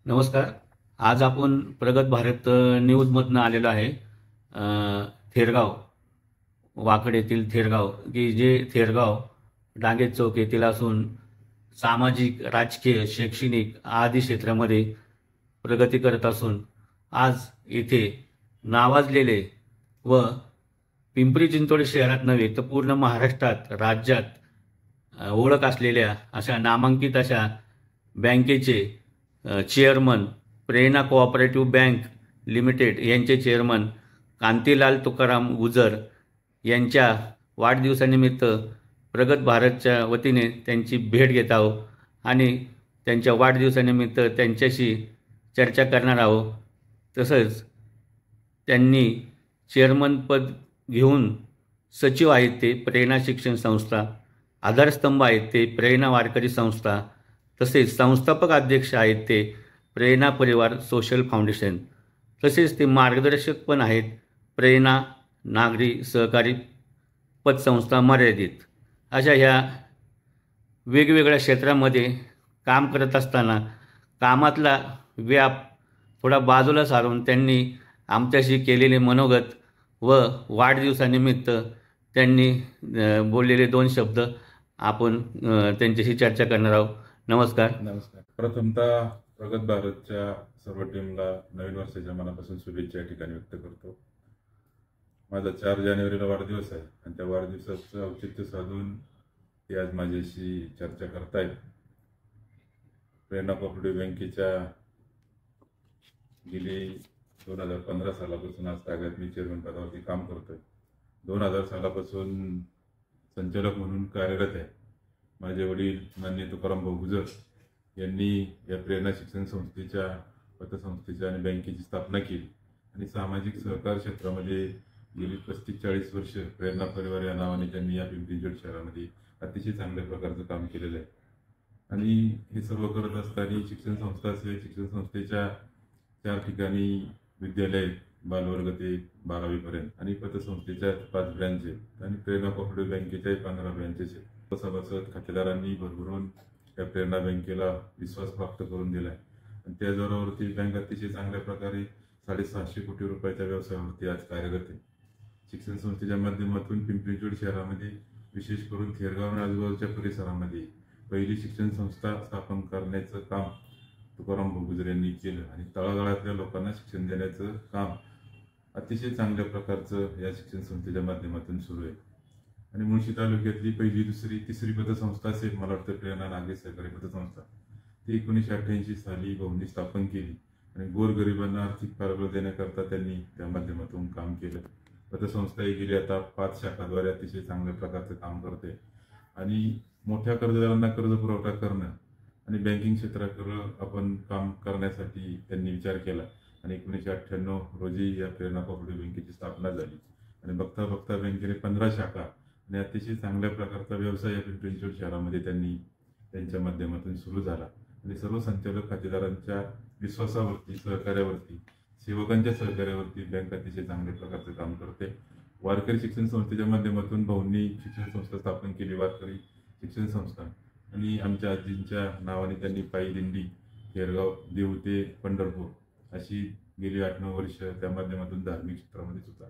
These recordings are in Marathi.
नमस्कार. आज आपण प्रगत भारत न्यूजमधनं आलेलो आहे. थेरगाव, वाकड येथील थेरगाव, की जे थेरगाव डांगे चौक येथील असून सामाजिक, राजकीय, शैक्षणिक आदी क्षेत्रामध्ये प्रगती करत असून आज येथे नावाजलेले व पिंपरी चिंचवड शहरात नव्हे तर पूर्ण महाराष्ट्रात, राज्यात ओळख असलेल्या अशा नामांकित अशा बँकेचे चेअरमन, प्रेरणा कोऑपरेटिव्ह बँक लिमिटेड यांचे चेअरमन कांतीलाल तुकाराम गुजर यांच्या वाढदिवसानिमित्त प्रगत भारतच्या वतीने त्यांची भेट घेत आहोत आणि त्यांच्या वाढदिवसानिमित्त त्यांच्याशी चर्चा करणार आहोत. तसंच त्यांनी चेअरमनपद घेऊन सचिव आहेत ते प्रेरणा शिक्षण संस्था, आधारस्तंभ आहेत ते प्रेरणा वारकरी संस्था, तसेच संस्थापक अध्यक्ष आहेत ते प्रेरणा परिवार सोशल फाउंडेशन, तसेच ते मार्गदर्शक पण आहेत प्रेरणा नागरी सहकारी पतसंस्था मर्यादित. अशा ह्या वेगवेगळ्या क्षेत्रामध्ये काम करत असताना कामातला व्याप थोडा बाजूला सारून त्यांनी आमच्याशी केलेले मनोगत व वाढदिवसानिमित्त त्यांनी बोललेले 2 शब्द आपण त्यांच्याशी चर्चा करणार आहोत. नमस्कार. नमस्कार. प्रथमतः प्रगत भारतच्या सर्व टीमला नवीन वर्षाच्या मनापासून शुभेच्छा या ठिकाणी व्यक्त करतो. माझा 4 जानेवारीला वाढदिवस आहे आणि त्या वाढदिवसाचं औचित्य साधून ते आज माझ्याशी चर्चा करतायत. प्रेरणा कोऑपरेटिव्ह बँकेच्या गेली 2015 सालापासून आज तागायत मी चेअरमन पदावरती काम करतोय. 2000 सालापासून संचालक म्हणून कार्यरत आहे. माझे वडील माननीय तुकाराम भाऊ गुजर यांनी या प्रेरणा शिक्षण संस्थेच्या, पतसंस्थेच्या आणि बँकेची स्थापना केली आणि सामाजिक सहकार क्षेत्रामध्ये गेली 35-40 वर्ष प्रेरणा परिवार या नावाने त्यांनी या पिंपरी चिंचवड शहरामध्ये अतिशय चांगल्या प्रकारचं काम केलेलं आहे. आणि हे सर्व करत असताना शिक्षण संस्था असेल, शिक्षण संस्थेच्या 4 ठिकाणी विद्यालय, बालवर्ग ते 12वी पर्यंत आणि पतसंस्थेच्या 5 ब्रँच आहेत आणि प्रेरणा कोऑपरेटिव्ह बँकेच्या 15 ब्रँचेस आहेत. सभासद खातेदारांनी भरभरून या प्रेरणा बँकेला विश्वास प्राप्त करून दिला आहे आणि त्या जोरावरती बँक अतिशय चांगल्या प्रकारे 650 कोटी रुपयाच्या व्यवसायावरती आज कार्यरत आहे. शिक्षण संस्थेच्या माध्यमातून पिंपरी चिंचवड शहरामध्ये, विशेष करून थेरगाव आणि आजूबाजूच्या परिसरामध्ये पहिली शिक्षण संस्था स्थापन करण्याचं काम तुकाराम भाऊ गुजर यांनी केलं आणि तळागाळातल्या लोकांना शिक्षण देण्याचं काम अतिशय चांगल्या प्रकारचं या शिक्षण संस्थेच्या माध्यमातून सुरू आहे. आणि मुळशी तालुक्यातली पहिली, दुसरी, तिसरी पतसंस्था असेल, मला वाटतं प्रेरणा नागरी सहकारी पतसंस्था, ती 1988 साली भाऊंनी स्थापन केली आणि गोरगरिबांना आर्थिक पाठबळ देण्याकरता त्यांनी त्या माध्यमातून काम केलं. पतसंस्था ही गेली आता 5 शाखाद्वारे अतिशय चांगल्या प्रकारचं काम करते आणि मोठ्या कर्जदारांना कर्ज पुरवठा करणं आणि बँकिंग क्षेत्राकडे आपण काम करण्यासाठी त्यांनी विचार केला आणि 1998 रोजी या प्रेरणा कोऑपरेटिव्ह बँकेची स्थापना झाली आणि बघता बघता बँकेने 15 शाखा आणि अतिशय चांगल्या प्रकारचा व्यवसाय या पिंपरी चिंचवड शहरामध्ये त्यांनी त्यांच्या माध्यमातून सुरू झाला आणि सर्व संचालक खातेदारांच्या विश्वासावरती, सहकार्यावरती, सेवकांच्या सहकार्यावरती बँक अतिशय चांगल्या प्रकारचं काम करते. वारकरी शिक्षण संस्थेच्या माध्यमातून भाऊंनी शिक्षण संस्था स्थापन केली, वारकरी शिक्षण संस्था, आणि आमच्या आजींच्या नावाने त्यांनी पायी दिंडी थेरगाव, देऊ ते पंढरपूर अशी गेली 8-9 वर्ष त्या माध्यमातून धार्मिक क्षेत्रामध्ये सुद्धा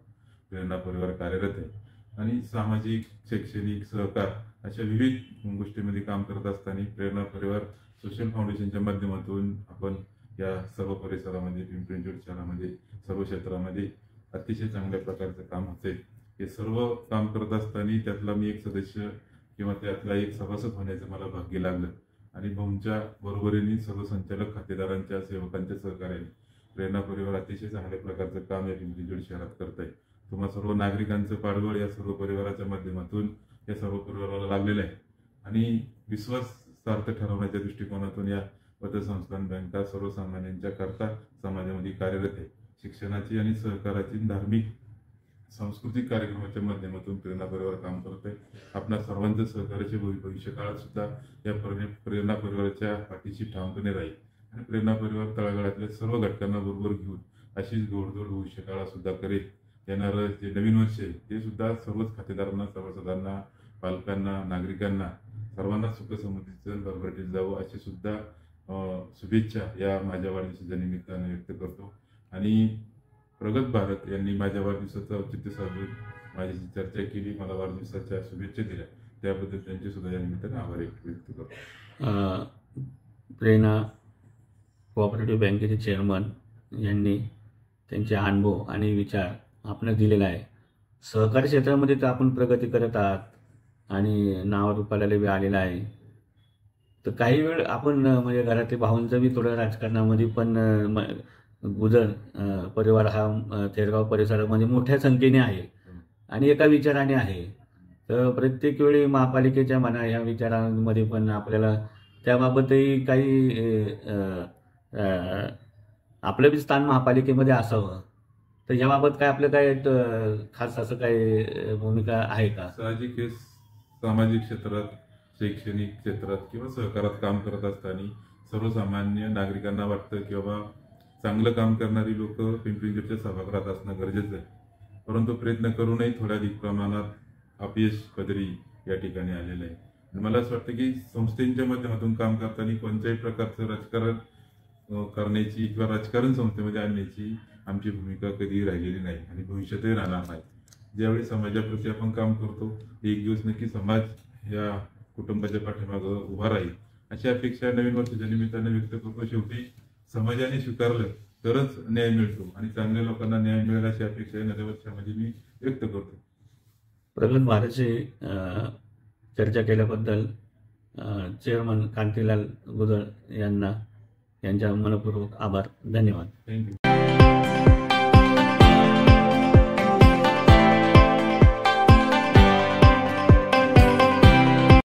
प्रेरणा परिवार कार्यरत आहे आणि सामाजिक, शैक्षणिक, सहकार अशा विविध गोष्टींमध्ये काम करत असताना प्रेरणा परिवार सोशल फाउंडेशनच्या माध्यमातून आपण या सर्व परिसरामध्ये, पिंपरी चिंचवड शहरामध्ये, सर्व क्षेत्रामध्ये अतिशय चांगल्या प्रकारचं काम होते. हे सर्व काम करत असताना त्यातला मी एक सदस्य किंवा त्यातला एक सभासद होण्याचं मला भाग्य लागलं आणि भाऊंच्या बरोबरीने सर्व संचालक खातेदारांच्या, सेवकांच्या सहकार्याने प्रेरणा परिवार अतिशय चांगल्या प्रकारचं काम या पिंपरी चिंचवड शहरात करत आहे. तुम्हा सर्व नागरिकांचं पाठबळ या सर्व परिवाराच्या माध्यमातून या सर्व परिवाराला लागलेलं आहे आणि विश्वास सार्थ ठरवण्याच्या दृष्टिकोनातून या पतसंस्था, बँका सर्वसामान्यांच्या करता समाजामध्ये कार्यरत आहे. शिक्षणाची आणि सहकाराची, धार्मिक, सांस्कृतिक कार्यक्रमाच्या माध्यमातून प्रेरणा परिवार काम करत आहे. आपल्या सर्वांचं सहकार्याचे भविष्य काळात सुद्धा या प्रेरणा परिवाराच्या पाठीशी ठामपणे राहील आणि प्रेरणा परिवार तळागाळातल्या सर्व घटकांना बरोबर घेऊन अशीच गोडधोड भविष्य काळात सुद्धा करेल. येणारं जे नवीन वर्ष आहे ते सुद्धा सर्वच खातेदारांना, सभासदांना, पालकांना, नागरिकांना सर्वांना सुख समृद्धीचं भरभराटीत जावं अशी सुद्धा शुभेच्छा या माझ्या वाढदिवसाच्या निमित्ताने व्यक्त करतो. आणि प्रगत भारत यांनी माझ्या वाढदिवसाचं औचित्य साधून माझ्याशी चर्चा केली, मला वाढदिवसाच्या शुभेच्छा दिल्या, त्याबद्दल त्यांचे सुद्धा या निमित्ताने आभार व्यक्त करतो. प्रेरणा कोऑपरेटिव्ह बँकेचे चेअरमन यांनी त्यांचे अनुभव आणि विचार आपणास दिलेला आहे. सहकारी क्षेत्रामध्ये तर आपण प्रगती करत आहात आणि नावारूपाला बी आलेला आहे. तर काही वेळ आपण म्हणजे घरातले भाऊंचं बी थोडं राजकारणामध्ये पण गुजर परिवार हा थेरगाव परिसरामध्ये मोठ्या संख्येने आहे आणि एका विचाराने आहे. तर प्रत्येक वेळी महापालिकेच्या म्हणा या विचारांमध्ये पण आपल्याला त्याबाबतही काही आपलं बी स्थान महापालिकेमध्ये असावं. तर याबाबत काय आपलं काय खास असं काय भूमिका आहे का? साहजिक हे सामाजिक क्षेत्रात, शैक्षणिक क्षेत्रात किंवा सहकारात काम करत असताना सर्वसामान्य नागरिकांना वाटतं की बाबा चांगलं काम करणारी लोक पिंपरी चिंचवडच्या सभागृहात असणं गरजेचं आहे. परंतु प्रयत्न करूनही थोड्या अधिक प्रमाणात अपयश पदरी या ठिकाणी आलेलं आहे. आणि मला असं वाटतं की संस्थेच्या माध्यमातून काम करताना कोणत्याही प्रकारचं राजकारण करण्याची किंवा राजकारण संस्थेमध्ये आणण्याची आमची भूमिका कधी राहिलेली नाही आणि भविष्यातही राहणार नाही. ज्यावेळी समाजाप्रती आपण काम करतो एक दिवस नक्की समाज या कुटुंबाच्या पाठीमागं उभा राहील अशी अपेक्षा नवीन वर्षाच्या निमित्ताने व्यक्त करतो. शेवटी समाजाने स्वीकारलं तरच न्याय मिळतो आणि चांगल्या लोकांना न्याय मिळेल अशी अपेक्षा नव्या वर्षामध्ये मी व्यक्त करतो. प्रगत भारतची चर्चा केल्याबद्दल चेअरमन कांतीलाल गुजर यांना यांच्या मनपूर्वक आभार. धन्यवाद. थँक्यू.